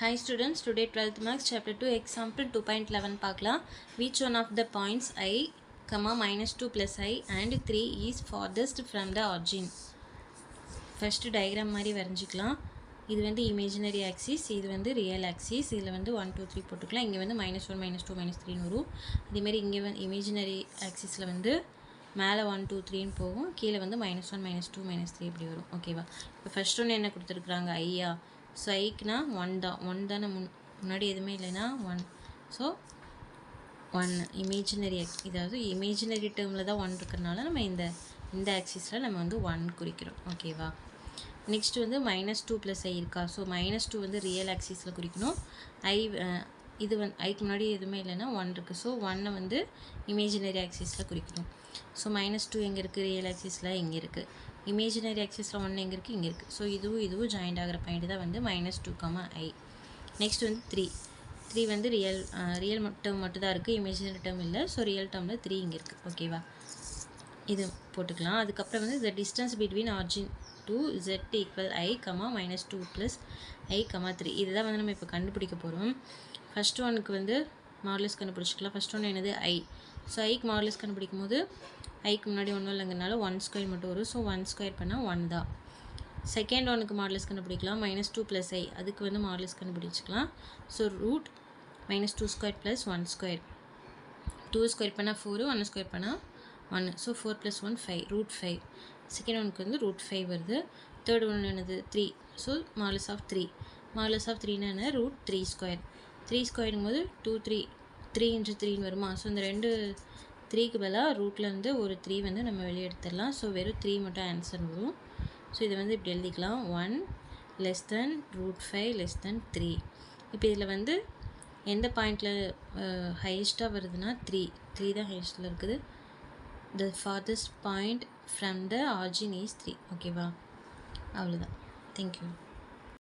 Hi students, today 12th Maths chapter 2 example 2.11 பார்க்கலாம். Which one of the points I, minus 2 plus I and 3 is farthest from the origin? First diagram மாதிரி வரைஞ்சிக்கலாம். இது வந்து imaginary axis, இது வந்து real axis. இதில் வந்து 1, 2, 3 போட்டுக்கலாம். இங்கே வந்து minus 1, minus 2, minus 3 வரும். இதேமாதிரி இங்கே வந்து imaginary axisல வந்து மேலே 1, 2, 3 போகும். கீழே வந்து minus 1, minus 2, minus 3 இப்படி வரும். ஓகேவா? இப்போ ஃபர்ஸ்ட் ஒன்று என்ன கொடுத்துருக்குறாங்க? ஐயா. ஸோ ஐக்குனா ஒன் தானே முன்னாடி எதுவுமே இல்லைன்னா 1. ஸோ 1 இமேஜினரி இதாவது இமேஜினரி டேர்மில் தான் 1 இருக்கிறனால நம்ம இந்த ஆக்சிஸில் நம்ம வந்து 1 குறிக்கிறோம். ஓகேவா? நெக்ஸ்ட் வந்து -2 + I இருக்கா? ஸோ -2 வந்து ரியல் ஆக்சிஸில் குறிக்கணும். இது வந்து ஐக்கு முன்னாடி எதுவுமே இல்லைன்னா 1 இருக்குது. ஸோ 1 வந்து இமேஜினரி ஆக்சிஸில் குறிக்கணும். ஸோ -2 எங்கே இருக்குது? ரியல் ஆக்சிஸில் இங்கே இருக்குது. இமேஜினரி ஆக்சிஸில் 1 எங்கே இருக்குது? இங்கே இருக்குது. ஸோ இதுவும் ஜாயிண்ட் ஆகிற பாயிண்ட் தான் வந்து -2, I. நெக்ஸ்ட் வந்து 3 வந்து ரியல் டேர்ம் மட்டும் தான் இருக்குது, இமேஜினரி டேர்ம் இல்லை. ஸோ ரியல் டேர்மில் 3 இங்கே இருக்குது. ஓகேவா? இது போட்டுக்கலாம். அதுக்கப்புறம் வந்து the distance between origin to z equal I, -2 + I, 3. இதுதான் வந்து நம்ம இப்போ கண்டுபிடிக்க போகிறோம். ஃபஸ்ட் ஒனுக்கு வந்து மாடுலஸ் கண்டுபிடிச்சிக்கலாம். ஃபஸ்ட் ஒன்று என்னது? I. ஸோ ஐக்கு மாடுலஸ் கண்டுபிடிக்கும் போது ஐக்கு முன்னாடி ஒன்றும் இல்லைங்கிறனால 1² மட்டும் வரும். ஸோ 1² பண்ணால் 1 தான். செகண்ட் ஒனுக்கு மாடுலஸ் கண்டுபிடிக்கலாம். -2 + I. அதுக்கு வந்து மாடுலஸ் கண்டுபிடிச்சிக்கலாம். So root -2² + 1². 2² பண்ணால் 4, 1² பண்ணால் 1. ஸோ 4 + 1 5, √5. செகண்ட் ஒனுக்கு வந்து √5 வருது. தேர்ட் ஒன்று என்னது? 3. So modulus of 3. Modulus of 3னா என்ன? √3². 3² போது 2, 3 × 3 வருமா? ஸோ இந்த 3க்கு பதிலாக ரூட்லேருந்து ஒரு 3 வந்து நம்ம வெளியே எடுத்துடலாம். ஸோ வெறும் 3 மட்டும் ஆன்சர் வரும். ஸோ இதை வந்து இப்படி எழுதிக்கலாம். 1 < √5 < 3. இப்போ இதில் வந்து எந்த பாயிண்டில் ஹையஸ்ட்டாக வருதுன்னா 3 தான் ஹையஸ்ட்டில் இருக்குது. The farthest point from the origin is 3. ஓகேவா? அவ்வளோதான். தேங்க்யூ.